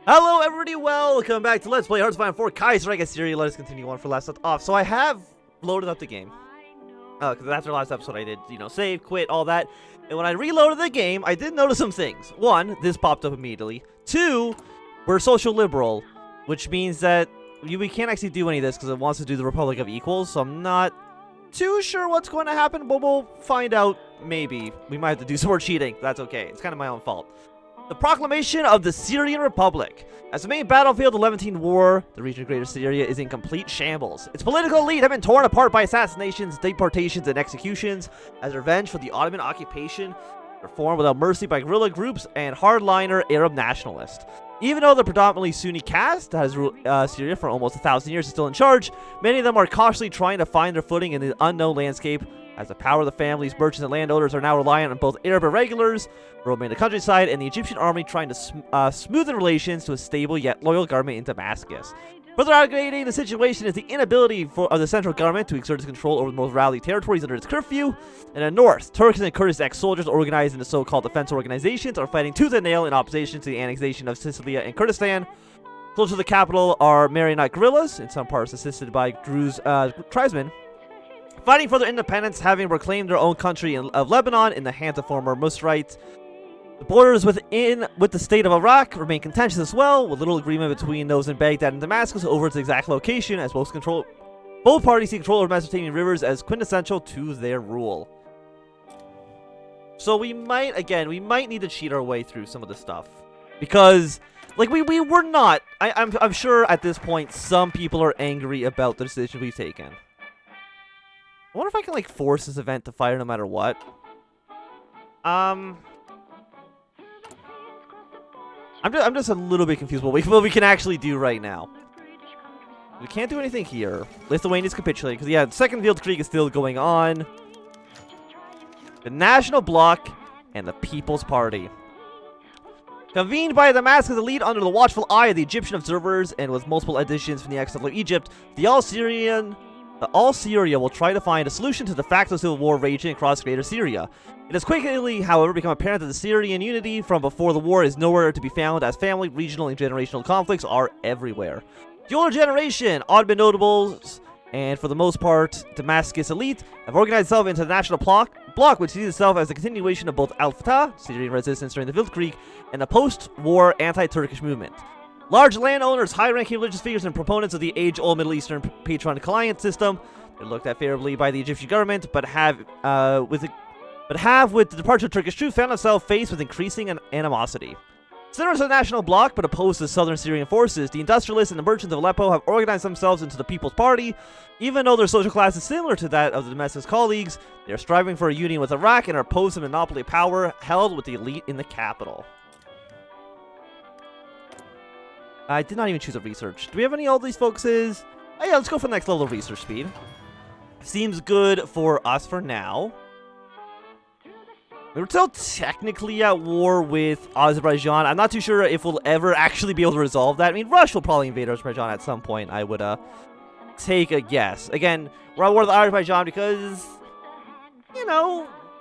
Hello everybody, welcome back to Let's Play Famine 4 Kaiserreich Syria. Let us continue on for last off. So I have loaded up the game. Because after last episode I did, save, quit, all that. And when I reloaded the game, I did notice some things. One, this popped up immediately. Two, we're social liberal, which means that we can't actually do any of this because it wants to do the Republic of Equals. So I'm not too sure what's going to happen, but we'll find out maybe. We might have to do some more cheating. That's okay. It's kind of my own fault. The Proclamation of the Syrian Republic. As the main battlefield of the Levantine War, the region of Greater Syria is in complete shambles. Its political elite have been torn apart by assassinations, deportations, and executions as revenge for the Ottoman occupation, reformed without mercy by guerrilla groups and hardliner Arab nationalists. Even though the predominantly Sunni caste that has ruled Syria for almost 1,000 years is still in charge, many of them are cautiously trying to find their footing in the unknown landscape, as the power of the families, merchants, and landowners are now reliant on both Arab irregulars roaming the countryside and the Egyptian army trying to smoothen relations to a stable yet loyal government in Damascus. Further aggravating the situation is the inability of the central government to exert its control over the most rally territories under its curfew. In the north, Turkish and Kurdish ex-soldiers organized into so-called defense organizations are fighting tooth and nail in opposition to the annexation of Sicily and Kurdistan. Close to the capital are Marionite guerrillas, in some parts assisted by Druze tribesmen, fighting for their independence, having proclaimed their own country of Lebanon in the hands of former Musrites. The borders with the state of Iraq remain contentious as well, with little agreement between those in Baghdad and Damascus over its exact location, as both parties see control over Mesopotamian rivers as quintessential to their rule. So we might need to cheat our way through some of this stuff. Because, like, we were not... I'm sure at this point some people are angry about the decision we've taken. I wonder if I can, like, force this event to fire no matter what. I'm just a little bit confused what we can actually do right now. We can't do anything here. Lithuania's capitulated, because, yeah, the Second Weltkrieg is still going on. The National Bloc and the People's Party. Convened by Damascus elite under the watchful eye of the Egyptian observers, and with multiple additions from the exile of Egypt, All Syria will try to find a solution to the de facto civil war raging across Greater Syria. It has quickly, however, become apparent that the Syrian unity from before the war is nowhere to be found, as family, regional, and generational conflicts are everywhere. The older generation, Ottoman notables, and for the most part, Damascus elite, have organized itself into the National Bloc, which sees itself as a continuation of both Al-Fatah, Syrian resistance during the Weltkrieg, and the post-war anti-Turkish movement. Large landowners, high-ranking religious figures, and proponents of the age-old Middle Eastern patronic alliance system are looked at favorably by the Egyptian government, but have with the departure of Turkish troops, found themselves faced with increasing animosity. Similar to the National Bloc, but opposed to southern Syrian forces, the industrialists and the merchants of Aleppo have organized themselves into the People's Party. Even though their social class is similar to that of the Damascus colleagues, they are striving for a union with Iraq and are opposed to the monopoly of power held with the elite in the capital. I did not even choose a research. Do we have any of all these focuses? Oh yeah, let's go for the next level of research speed. Seems good for us for now. We're still technically at war with Azerbaijan. I'm not too sure if we'll ever actually be able to resolve that. I mean, Russia will probably invade Azerbaijan at some point, I would take a guess. Again, we're at war with Azerbaijan because,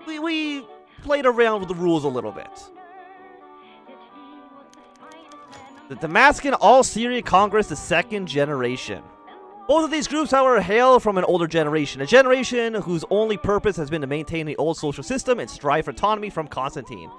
we played around with the rules a little bit. The Damascus All-Syria Congress, the second generation. Both of these groups, however, hail from an older generation, a generation whose only purpose has been to maintain the old social system and strive for autonomy from Constantine.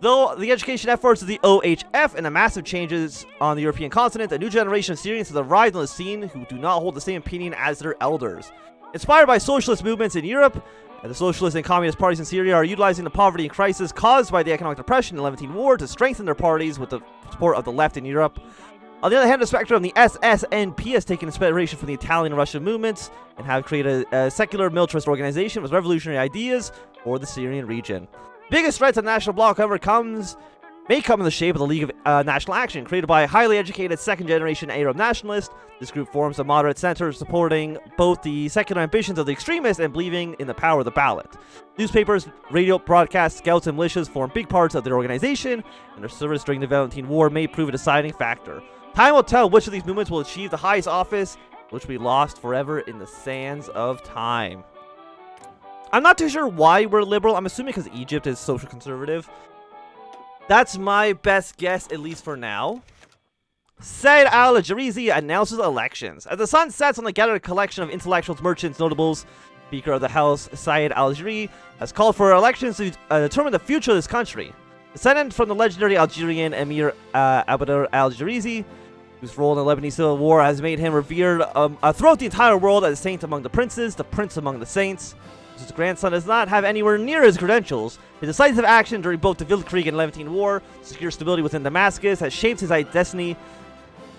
Though the education efforts of the OHF and the massive changes on the European continent, a new generation of Syrians has arrived on the scene who do not hold the same opinion as their elders. Inspired by socialist movements in Europe, the socialist and communist parties in Syria are utilizing the poverty and crisis caused by the economic depression in the Levantine War to strengthen their parties with the support of the left in Europe. On the other hand, the spectrum, the SSNP has taken inspiration from the Italian and Russian movements and have created a secular militarist organization with revolutionary ideas for the Syrian region. Biggest threat to the National Bloc, however, may come in the shape of the League of National Action, created by a highly educated second-generation Arab nationalist. This group forms a moderate center supporting both the secular ambitions of the extremists and believing in the power of the ballot. Newspapers, radio broadcasts, scouts, and militias form big parts of their organization, and their service during the Levantine War may prove a deciding factor. Time will tell which of these movements will achieve the highest office, which will be lost forever in the sands of time. I'm not too sure why we're liberal. I'm assuming because Egypt is social conservative. That's my best guess, at least for now. Said al-Jarizi announces elections. As the sun sets on the gathered collection of intellectuals, merchants, notables, Speaker of the House, Syed al-Jari, has called for elections to determine the future of this country. Descendant from the legendary Algerian Emir Abdel al-Jarizi, whose role in the Lebanese Civil War has made him revered throughout the entire world as a saint among the princes, the prince among the saints. His grandson does not have anywhere near his credentials. His decisive action during both the Weltkrieg and Levantine War to secure stability within Damascus has shaped his destiny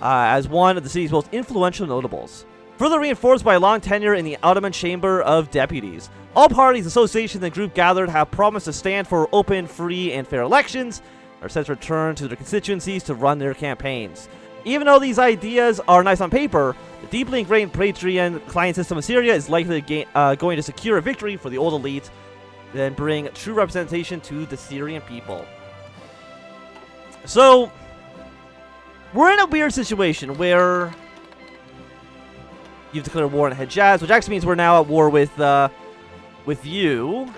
as one of the city's most influential notables. Further reinforced by a long tenure in the Ottoman Chamber of Deputies, all parties, associations, and groups gathered have promised to stand for open, free, and fair elections, and are set to return to their constituencies to run their campaigns. Even though these ideas are nice on paper, the deeply ingrained Praetorian client system of Syria is likely going to secure a victory for the old elite, then bring true representation to the Syrian people. So, we're in a weird situation where you've declared war on Hejaz, which actually means we're now at war with you.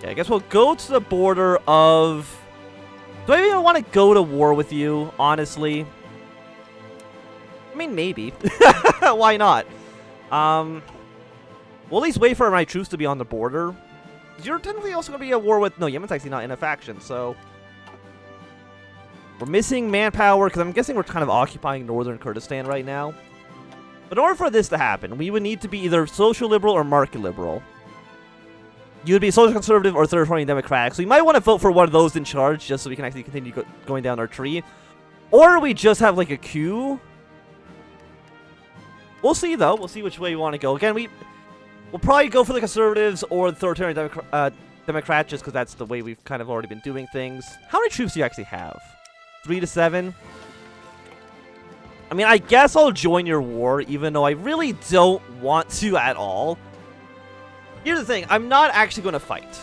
Yeah, I guess we'll go to the border of... Do I even want to go to war with you, honestly? I mean, maybe. Why not? We'll at least wait for my troops to be on the border. You're technically also going to be at war with... No, Yemen's actually not in a faction, so... We're missing manpower, because I'm guessing we're kind of occupying northern Kurdistan right now. But in order for this to happen, we would need to be either social liberal or market liberal. You would be social conservative or third party democratic. So you might want to vote for one of those in charge, just so we can actually continue going down our tree. Or we just have like a coup. We'll see, though. We'll see which way we want to go. Again, we'll probably go for the conservatives or the authoritarian Democrat, just because that's the way we've kind of already been doing things. How many troops do you actually have? 3 to 7? I mean, I guess I'll join your war, even though I really don't want to at all. Here's the thing. I'm not actually going to fight.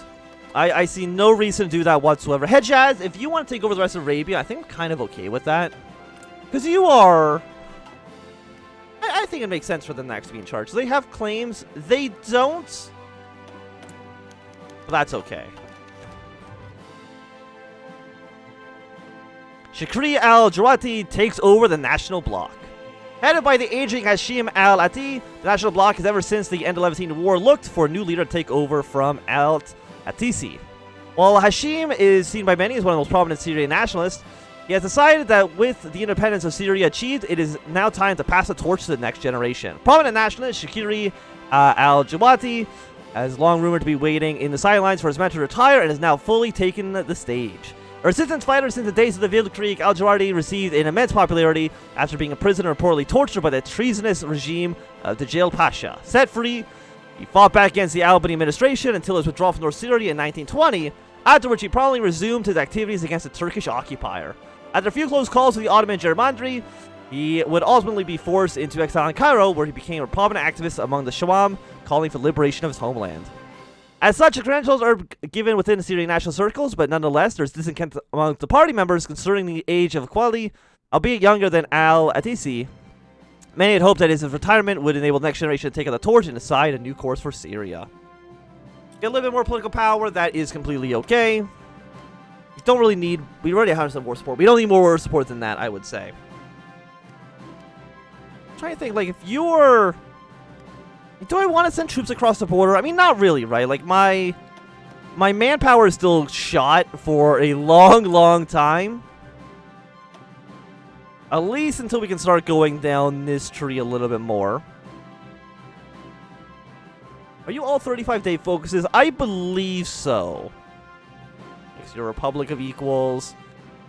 I see no reason to do that whatsoever. Hejaz, if you want to take over the rest of Arabia, I think I'm kind of okay with that. Because you are... I think it makes sense for them to actually be in charge. They have claims. They don't. But that's okay. Shakri al-Jawati takes over the National Bloc. Headed by the aging Hashim al-Ati, the National Bloc has ever since the end of the Levantine War looked for a new leader to take over from al-Atisi. While Hashim is seen by many as one of the most prominent Syrian nationalists, he has decided that with the independence of Syria achieved, it is now time to pass the torch to the next generation. Prominent nationalist Shakiri al-Jawati has long rumored to be waiting in the sidelines for his men to retire and has now fully taken the stage. A resistance fighter since the days of the Weltkrieg, al-Jawati received an immense popularity after being a prisoner and reportedly tortured by the treasonous regime of the Jail Pasha. Set free, he fought back against the Albany administration until his withdrawal from North Syria in 1920, after which he promptly resumed his activities against the Turkish occupier. After a few close calls with the Ottoman Germandry, he would ultimately be forced into exile in Cairo, where he became a prominent activist among the Quam, calling for liberation of his homeland. As such, credentials are given within the Syrian national circles, but nonetheless, there's discontent among the party members concerning the age of equality, albeit younger than al-Atisi. Many had hoped that his retirement would enable the next generation to take on the torch and decide a new course for Syria. Get a little bit more political power, that is completely okay. We don't really need... We already have some war support. We don't need more war support than that, I would say. I'm trying to think, like, if you're... Do I want to send troops across the border? I mean, not really, right? Like, my manpower is still shot for a long, long time. At least until we can start going down this tree a little bit more. Are you all 35-day focuses? I believe so. Makes you a Republic of Equals.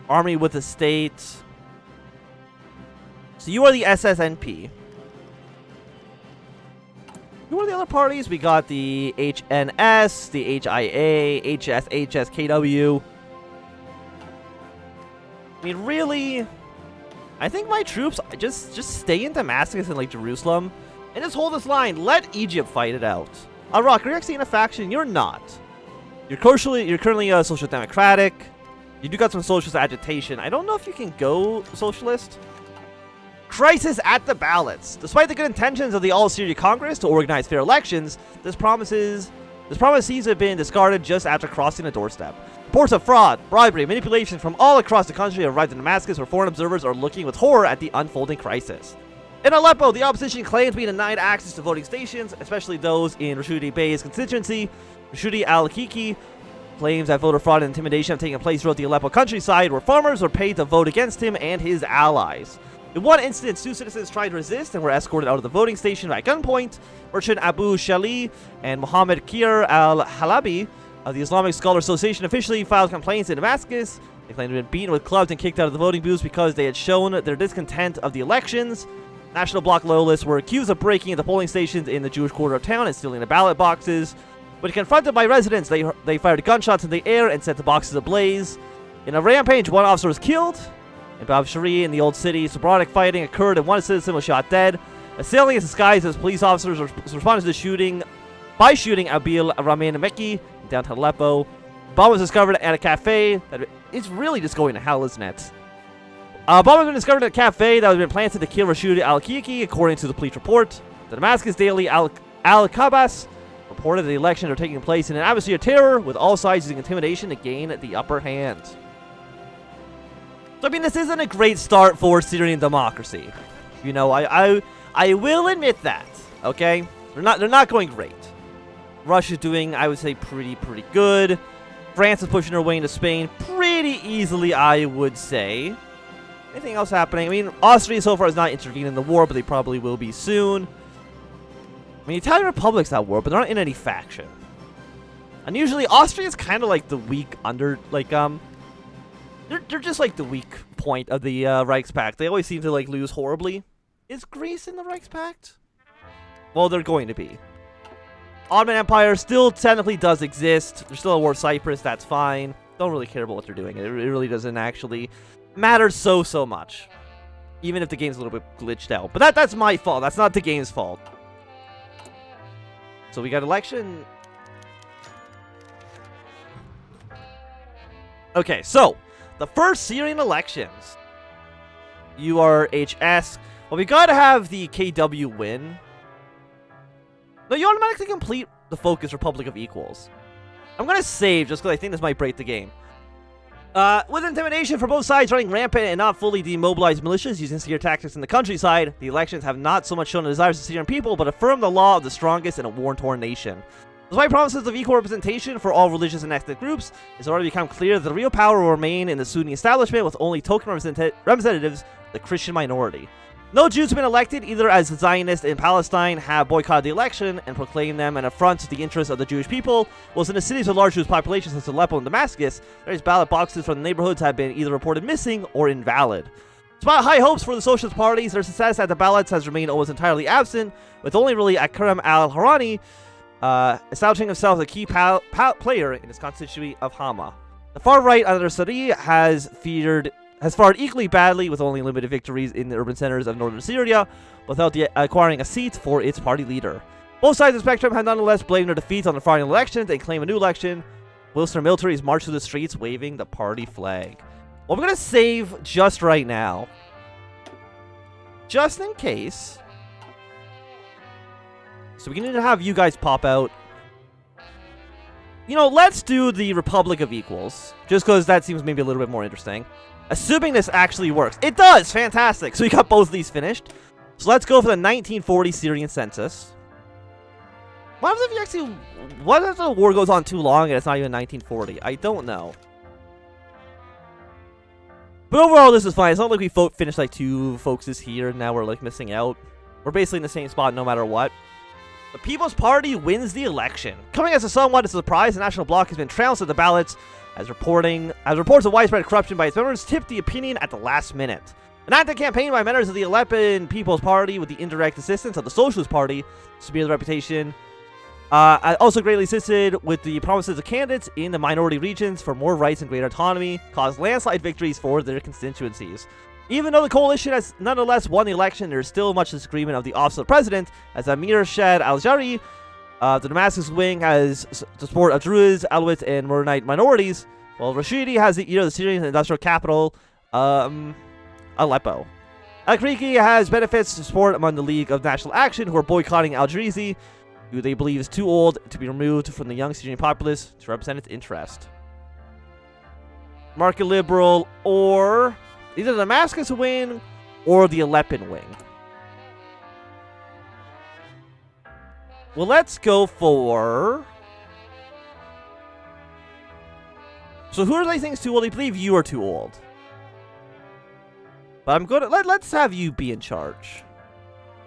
Army with a state. So you are the SSNP. Who are the other parties? We got the HNS, the HIA, HS, HSKW. I mean, really, I think my troops just stay in Damascus and like Jerusalem and just hold this line. Let Egypt fight it out. Iraq, are you actually in a faction? You're not. You're currently social democratic. You do got some socialist agitation. I don't know if you can go socialist. Crisis at the ballots. Despite the good intentions of the All-Syria Congress to organize fair elections, this promise seems to have been discarded just after crossing the doorstep. Reports of fraud, bribery, and manipulation from all across the country have arrived in Damascus, where foreign observers are looking with horror at the unfolding crisis. In Aleppo, the opposition claims being denied access to voting stations, especially those in Rashidi Bey's constituency. Rashidi al-Kiki claims that voter fraud and intimidation have taken place throughout the Aleppo countryside, where farmers were paid to vote against him and his allies. In one instance, 2 citizens tried to resist and were escorted out of the voting station at gunpoint. Merchant Abu Shali and Muhammad Kir al-Halabi of the Islamic Scholar Association officially filed complaints in Damascus. They claimed to have been beaten with clubs and kicked out of the voting booths because they had shown their discontent of the elections. National Bloc loyalists were accused of breaking into polling stations in the Jewish quarter of town and stealing the ballot boxes. When confronted by residents, they fired gunshots in the air and set the boxes ablaze. In a rampage, 1 officer was killed. In Bab Shari, in the Old City, sporadic fighting occurred and 1 citizen was shot dead. Assailants disguised as police officers responded to the shooting by shooting Abil Rahman Mekki in downtown Aleppo. The bomb was discovered at a cafe. It's really just going to hell, isn't it? A bomb has been discovered at a cafe that had been planted to kill Rashidi al-Kiki, according to the police report. The Damascus Daily Al-Kabas reported that the elections are taking place in an atmosphere of terror, with all sides using intimidation to gain the upper hand. So, I mean, this isn't a great start for Syrian democracy. You know, I will admit that, okay? They're not going great. Russia's doing, I would say, pretty good. France is pushing her way into Spain pretty easily, I would say. Anything else happening? I mean, Austria so far has not intervened in the war, but they probably will be soon. I mean, the Italian Republic's at war, but they're not in any faction. And usually, Austria is kind of like the weak under, like, they're just like the weak point of the Reichspakt. They always seem to, like, lose horribly. Is Greece in the Reichspakt? Well, they're going to be. Ottoman Empire still technically does exist. There's still a war with Cyprus. That's fine. Don't really care about what they're doing. It really doesn't actually matter so much. Even if the game's a little bit glitched out. But that's my fault. That's not the game's fault. So we got election. Okay, so the first Syrian elections. URHS. Well, we gotta have the KW win. No, you automatically complete the Focus Republic of Equals. I'm gonna save just because I think this might break the game. With intimidation from both sides running rampant and not fully demobilized militias using secret tactics in the countryside, the elections have not so much shown the desires of the Syrian people, but affirmed the law of the strongest in a war-torn nation. Despite promises of equal representation for all religious and ethnic groups, it's already become clear that the real power will remain in the Sunni establishment, with only token representatives, the Christian minority. No Jews have been elected, either as Zionists in Palestine have boycotted the election and proclaimed them an affront to the interests of the Jewish people, whilst in the cities with large Jewish populations such as Aleppo and Damascus, various ballot boxes from the neighborhoods have been either reported missing or invalid. Despite high hopes for the Socialist parties, their success at the ballots has remained almost entirely absent, with only really Akram al-Harani establishing himself as a key player in his constituency of Hama. The far right under Sari has fared equally badly, with only limited victories in the urban centers of northern Syria, without acquiring a seat for its party leader. Both sides of the spectrum have nonetheless blamed their defeats on the following elections and claim a new election, whilst their militaries march through the streets waving the party flag. Well, I'm going to save just right now, just in case. So we need to have you guys pop out. You know, let's do the Republic of Equals, just because that seems maybe a little bit more interesting. Assuming this actually works. It does! Fantastic! So we got both of these finished. So let's go for the 1940 Syrian Census. What if you actually... What if the war goes on too long and it's not even 1940? I don't know. But overall, this is fine. It's not like we finished like 2 focuses here and now we're like missing out. We're basically in the same spot no matter what. The People's Party wins the election. Coming as a somewhat surprise, the National Bloc has been trounced at the ballots, as reports of widespread corruption by its members tipped the opinion at the last minute. An active campaign by members of the Aleppan People's Party with the indirect assistance of the Socialist Party to smear the reputation, also greatly assisted with the promises of candidates in the minority regions for more rights and greater autonomy, caused landslide victories for their constituencies. Even though the coalition has nonetheless won the election, there is still much disagreement of the office of the president, as Amir Shad al-Jari, the Damascus wing, has the support of Druze, Alawite, and Maronite minorities, while Rashidi has the ear of the Syrian industrial capital, Aleppo. Al-Kriki has benefits to support among the League of National Action, who are boycotting al-Jarizi, who they believe is too old to be removed from the young Syrian populace to represent its interest. Market Liberal, or either the Damascus wing or the Aleppan wing. Well, let's go for... So who are these things too old? I believe you are too old. But I'm going to... Let's have you be in charge.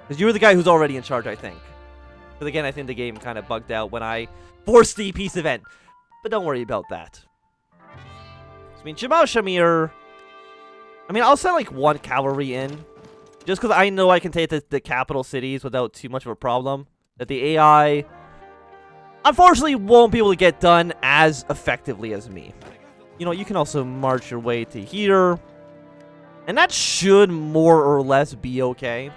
Because you were the guy who's already in charge, I think. But again, I think the game kind of bugged out when I forced the peace event. But don't worry about that. I mean, Jamal Shamir... I mean, I'll send like one cavalry in. Just because I know I can take the capital cities without too much of a problem. That the AI... unfortunately won't be able to get done as effectively as me. You know, you can also march your way to here. And that should more or less be okay.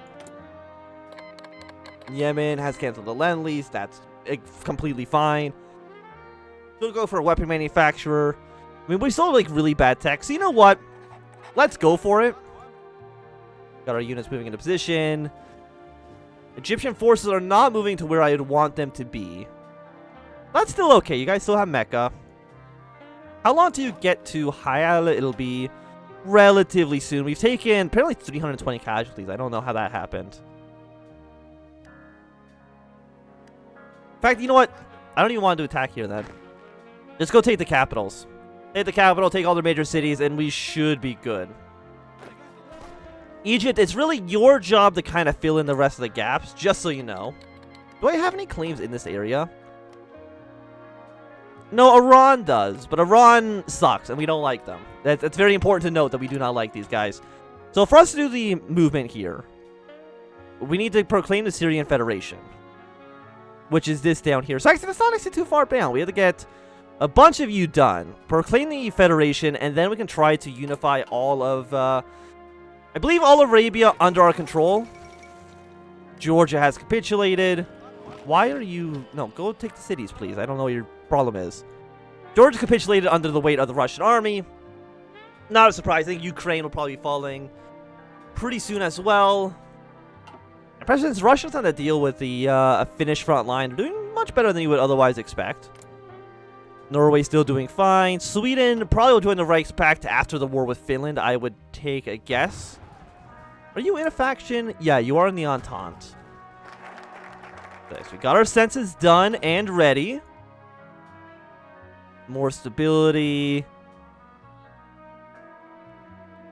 Yemen has canceled the Lend-Lease. That's completely fine. We'll go for a weapon manufacturer. I mean, we still have, like, really bad tech. So, you know what? Let's go for it. Got our units moving into position. Egyptian forces are not moving to where I would want them to be. That's still okay. You guys still have Mecca. How long do you get to Hayal? It'll be relatively soon. We've taken apparently 320 casualties. I don't know how that happened. In fact, you know what? I don't even want to attack here then. Just go take the capitals. Take the capital, take all their major cities, and we should be good. Egypt, it's really your job to kind of fill in the rest of the gaps, just so you know. Do I have any claims in this area? No, Iran does, but Iran sucks, and we don't like them. That's very important to note that we do not like these guys. So for us to do the movement here, we need to proclaim the Syrian Federation, which is this down here. So actually, that's not actually too far down. We have to get a bunch of you done. Proclaim the Federation, and then we can try to unify all of, I believe all of Arabia under our control. Georgia has capitulated. Why are you... No, go take the cities, please. I don't know what your problem is. Georgia capitulated under the weight of the Russian army. Not surprising. Ukraine will probably be falling pretty soon as well. And President Russia's on to deal with the Finnish front line. They're doing much better than you would otherwise expect. Norway still doing fine. Sweden probably will join the Reichspakt after the war with Finland, I would take a guess. Are you in a faction? Yeah, you are in the Entente. Okay, so we got our census done and ready. More stability.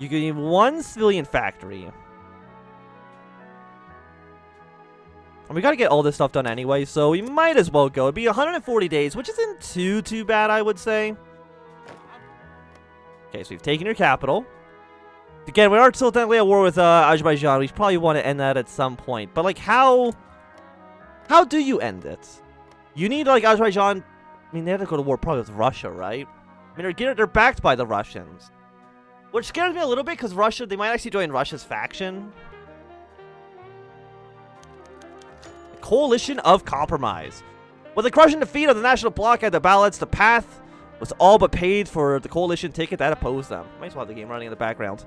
You can have one civilian factory. And we gotta get all this stuff done anyway, so we might as well go. It'd be 140 days, which isn't too bad, I would say. Okay, so we've taken your capital. Again, we are still technically at war with Azerbaijan. We probably want to end that at some point. But, like, how do you end it? You need, like, Azerbaijan... I mean, they have to go to war probably with Russia, right? I mean, they're backed by the Russians. Which scares me a little bit, because Russia... They might actually join Russia's faction. Coalition of Compromise. With a crushing defeat of the National Bloc at the ballots, the path was all but paid for the coalition ticket that opposed them. Might as well have the game running in the background.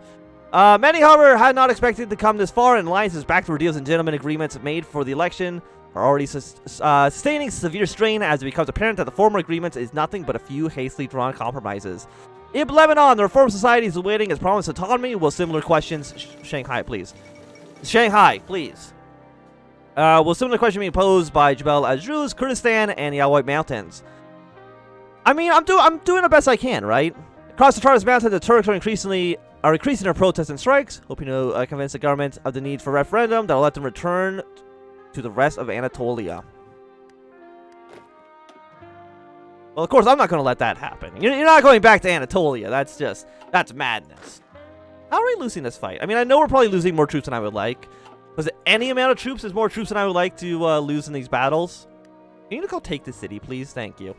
Many, however, had not expected to come this far, and alliances backed for deals and gentlemen agreements made for the election are already sustaining severe strain as it becomes apparent that the former agreements is nothing but a few hastily drawn compromises. In Lebanon, the Reform Society is awaiting its promised autonomy. Will similar questions... Shanghai, please. Shanghai, please. Will similar question be posed by Jebel Azruz, Kurdistan, and the Alawite Mountains? I mean, I'm doing the best I can, right? Across the Taurus Mountains, the Turks are increasing their protests and strikes, hoping to convince the government of the need for a referendum that will let them return to the rest of Anatolia. Well, of course, I'm not going to let that happen. You're not going back to Anatolia. That's madness. How are we losing this fight? I mean, I know we're probably losing more troops than I would like. Was it any amount of troops is more troops than I would like to lose in these battles? Can you go take the city, please? Thank you.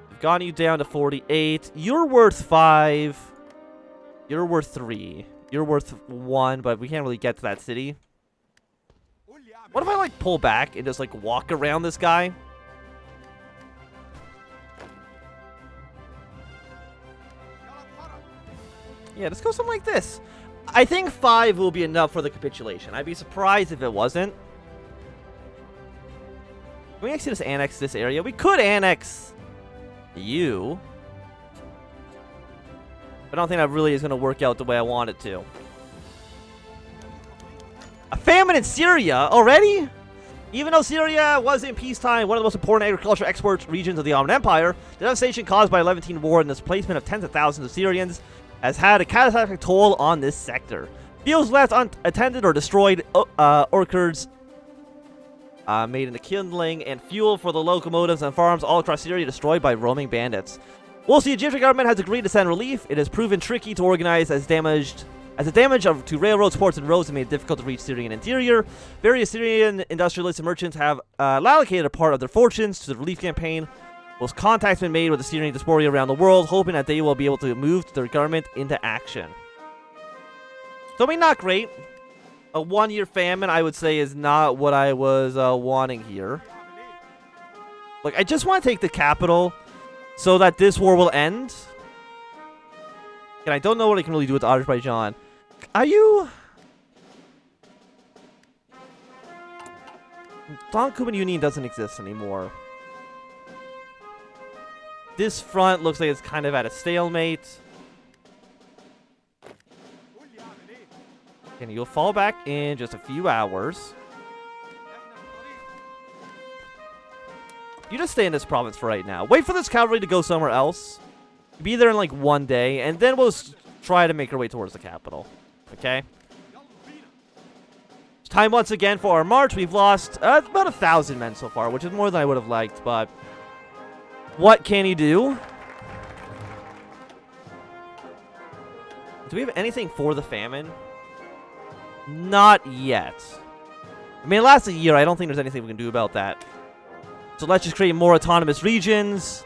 We've gotten you down to 48. You're worth 5. You're worth 3. You're worth 1, but we can't really get to that city. What if I, like, pull back and just, like, walk around this guy? Yeah, let's go something like this. I think 5 will be enough for the capitulation. I'd be surprised if it wasn't. Can we actually just annex this area? We could annex you. I don't think that really is going to work out the way I want it to. A famine in Syria already? Even though Syria was in peacetime one of the most important agricultural export regions of the Ottoman Empire, the devastation caused by the Levantine War and the displacement of tens of thousands of Syrians has had a catastrophic toll on this sector. Fields left unattended or destroyed, orchards made into kindling and fuel for the locomotives and farms all across Syria destroyed by roaming bandits. Whilst the Egyptian government has agreed to send relief, it has proven tricky to organize as the damage to railroads, ports, and roads has made it difficult to reach Syrian interior. Various Syrian industrialists and merchants have allocated a part of their fortunes to the relief campaign, whilst contacts have been made with the Syrian diaspora around the world, hoping that they will be able to move their government into action. So, I mean, not great. A one-year famine, I would say, is not what I was wanting here. Like, I just want to take the capital so that this war will end. And I don't know what I can really do with Azerbaijan. Are you... Donkuman Union doesn't exist anymore. This front looks like it's kind of at a stalemate. And you'll fall back in just a few hours. You just stay in this province for right now. Wait for this cavalry to go somewhere else. Be there in like one day, and then we'll try to make our way towards the capital. Okay? It's time once again for our march. We've lost about 1,000 men so far, which is more than I would have liked, but what can you do? Do we have anything for the famine? Not yet. I mean, it lasts a year. I don't think there's anything we can do about that. So let's just create more autonomous regions.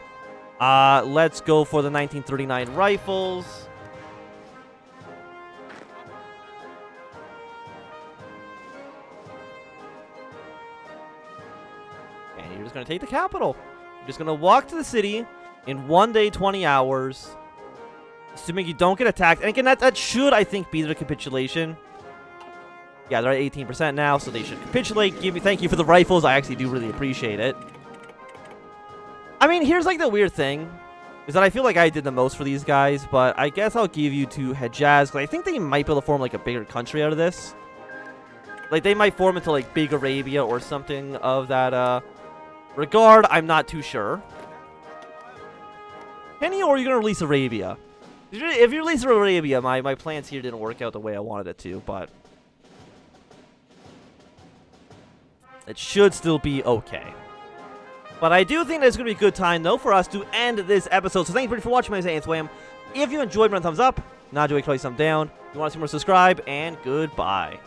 Let's go for the 1939 rifles. And you're just going to take the capital. You're just going to walk to the city in 1 day, 20 hours. Assuming you don't get attacked. And again, that should, I think, be the capitulation. Yeah, they're at 18% now, so they should capitulate. Thank you for the rifles. I actually do really appreciate it. I mean, here's like the weird thing, is that I feel like I did the most for these guys, but I guess I'll give you to Hejaz, because I think they might be able to form like a bigger country out of this. Like, they might form into like Big Arabia or something of that regard. I'm not too sure. Penny, or are you going to release Arabia? If you release Arabia, my plans here didn't work out the way I wanted it to, but it should still be okay. But I do think that it's going to be a good time, though, for us to end this episode. So thank you for watching. My name is Anthnwam. If you enjoyed, run a thumbs up. Not enjoyed, thumb down. If you want to see more, subscribe. And goodbye.